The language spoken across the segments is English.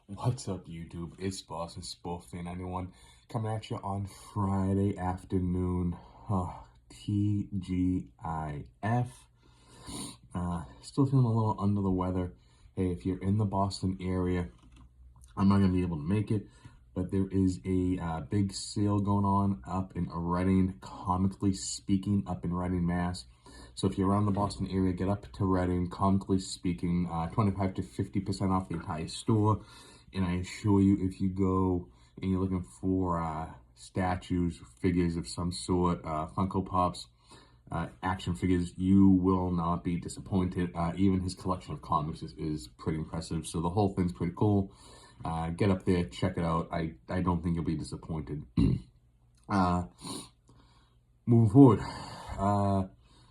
What's up, YouTube? It's Boston Sports Fan 91 coming at you on Friday afternoon. TGIF. Still feeling a little under the weather. Hey, if you're in the Boston area, I'm not going to be able to make it, but there is a big sale going on up in Reading, Comically Speaking, up in Reading, Mass. So if you're around the Boston area, get up to Reading, Comically Speaking, 25 to 50% off the entire store. And I assure you, if you go and you're looking for statues, figures of some sort, Funko Pops, action figures, you will not be disappointed. Even his collection of comics is pretty impressive. So the whole thing's pretty cool. Get up there, check it out. I don't think you'll be disappointed. Moving forward,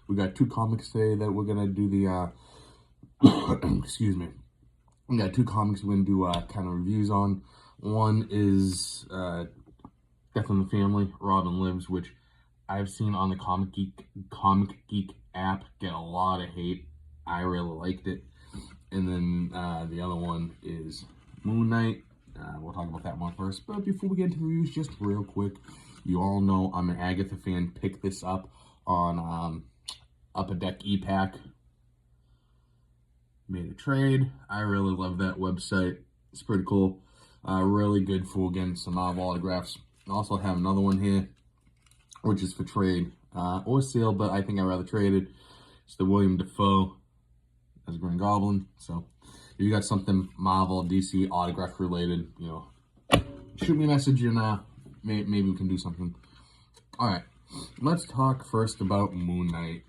we got two comics today that we're gonna do the excuse me. We got two comics we're gonna do kind of reviews on. One is Death in the Family, Robin Lives, which I've seen on the Comic Geek app get a lot of hate. I really liked it. And then the other one is Moon Knight. We'll talk about that one first. But before we get into the reviews, just real quick, you all know I'm an Agatha fan. Picked this up on Upper Deck E-Pack. Made a trade. I really love that website. It's pretty cool. Really good for getting some Marvel autographs. I also have another one here, which is for trade or sale, but I think I'd rather trade it. It's the William Dafoe as Green Goblin. So if you got something Marvel, DC, autograph related, you know, shoot me a message and maybe we can do something. All right, let's talk first about Moon Knight.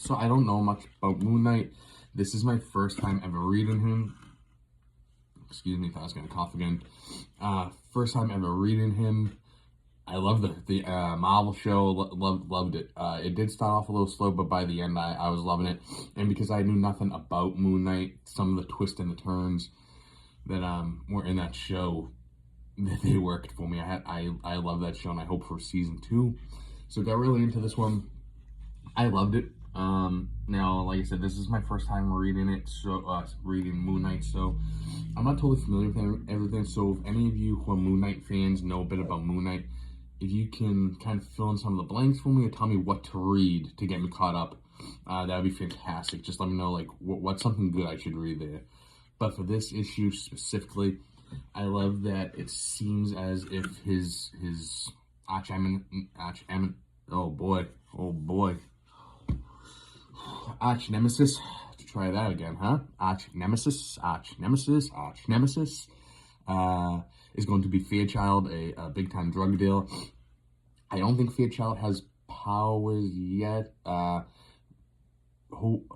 So I don't know much about Moon Knight. This is my first time ever reading him. Excuse me if I was going to cough again. First time ever reading him. I love the Marvel show. Loved it. It did start off a little slow, but by the end I was loving it. And because I knew nothing about Moon Knight, some of the twists and the turns that were in that show, they worked for me. I love that show, and I hope for season 2. So got really into this one. I loved it. Now, like I said, this is my first time reading it, so reading Moon Knight, so I'm not totally familiar with everything. So if any of you who are Moon Knight fans know a bit about Moon Knight, if you can kind of fill in some of the blanks for me or tell me what to read to get me caught up, that would be fantastic. Just let me know, like, what's something good I should read there. But for this issue specifically, I love that it seems as if his arch nemesis. To try that again, huh? Arch nemesis is going to be Fairchild, a big time drug dealer. I don't think Fairchild has powers yet.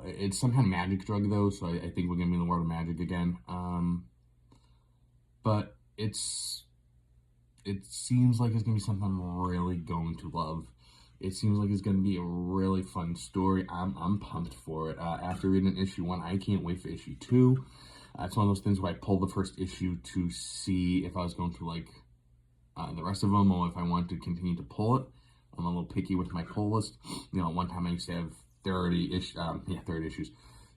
It's some kind of magic drug though, so I think we're gonna be in the world of magic again. But it seems like it's gonna be something I'm really going to love. It seems like it's going to be a really fun story. I'm pumped for it. After reading issue 1, I can't wait for issue 2. It's one of those things where I pulled the first issue to see if I was going to like the rest of them or if I wanted to continue to pull it. I'm a little picky with my pull list. You know, one time I used to have 30 issues,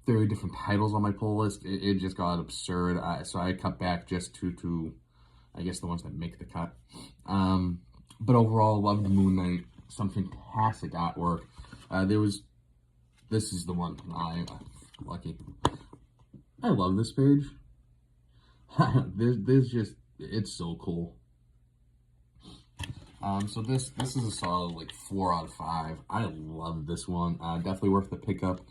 30 different titles on my pull list. It just got absurd. So I cut back just to I guess the ones that make the cut. But overall, loved Moon Knight. Some fantastic artwork. This is the one. Lucky. I love this page. there's just, it's so cool. So this is a solid like 4 out of 5. I love this one. Definitely worth the pickup.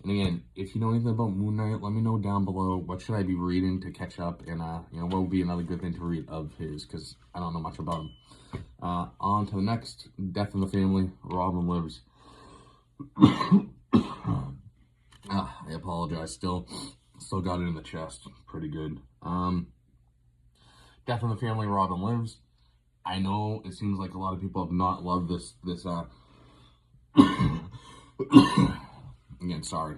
And again, if you know anything about Moon Knight, let me know down below. What should I be reading to catch up? And you know, what would be another good thing to read of his? Because I don't know much about him. On to the next, Death in the Family, Robin Lives. I apologize, still got it in the chest, pretty good. Death in the Family, Robin Lives. I know it seems like a lot of people have not loved this again, sorry.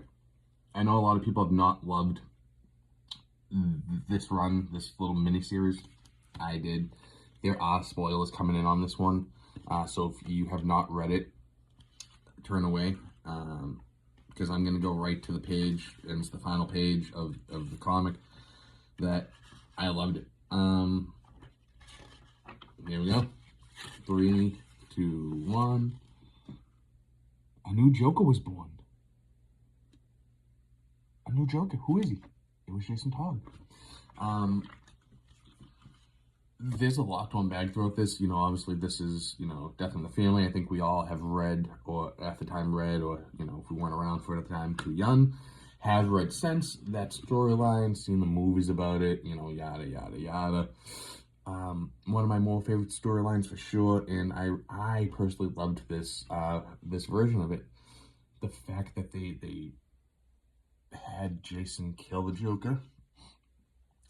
I know a lot of people have not loved this run, this little mini-series. I did. There are spoilers coming in on this one, so if you have not read it, turn away, because I'm going to go right to the page, and it's the final page of the comic. that I loved it. Here we go. 3, 2, 1. A new Joker was born. A new Joker. Who is he? It was Jason Todd. There's a lot to unbag throughout this. You know, obviously this is, you know, Death in the Family. I think we all have read, or at the time read, or, you know, if we weren't around for it at the time, too young, have read since that storyline, seen the movies about it, you know, yada, yada, yada. One of my more favorite storylines for sure, and I personally loved this this version of it. The fact that they had Jason kill the Joker,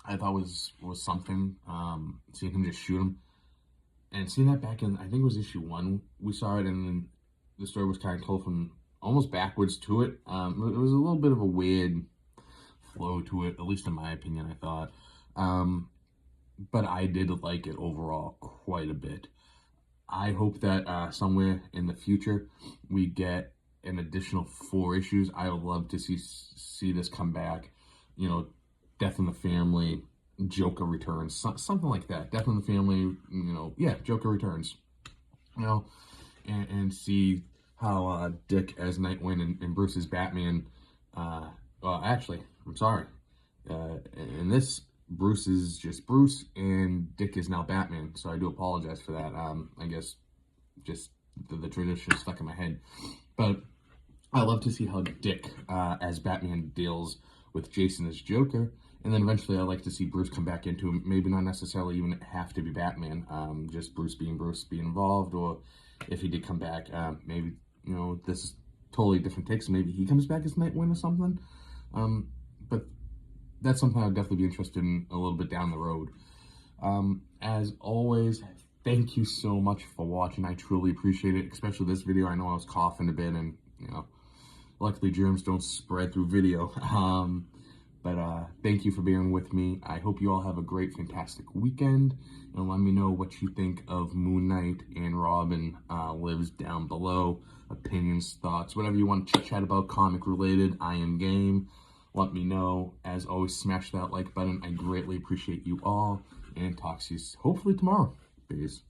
I thought was something. Seeing him just shoot him, and seeing that back in, I think it was issue 1, we saw it, and then the story was kind of told from almost backwards to it. It was a little bit of a weird flow to it, at least in my opinion, I thought. But I did like it overall quite a bit. I hope that somewhere in the future we get an additional 4 issues. I would love to see this come back. You know, Death in the Family, Joker Returns, something like that. Death in the Family, you know, yeah, Joker Returns. You know, and see how Dick as Nightwing and Bruce as Batman. Well, actually, I'm sorry. In this, Bruce is just Bruce, and Dick is now Batman. So I do apologize for that. I guess just the tradition stuck in my head. But I love to see how Dick as Batman deals with Jason as Joker. And then eventually I'd like to see Bruce come back into him. Maybe not necessarily even have to be Batman. Just Bruce being involved. Or if he did come back, maybe, you know, this is totally different takes. Maybe he comes back as Nightwing or something. But that's something I'd definitely be interested in a little bit down the road. As always, thank you so much for watching. I truly appreciate it, especially this video. I know I was coughing a bit, and, you know, luckily germs don't spread through video. But thank you for being with me. I hope you all have a great, fantastic weekend. And let me know what you think of Moon Knight and Robin Lives down below. Opinions, thoughts, whatever you want to chat about, comic related, I am game. Let me know. As always, smash that like button. I greatly appreciate you all. And talk to you hopefully tomorrow. Peace.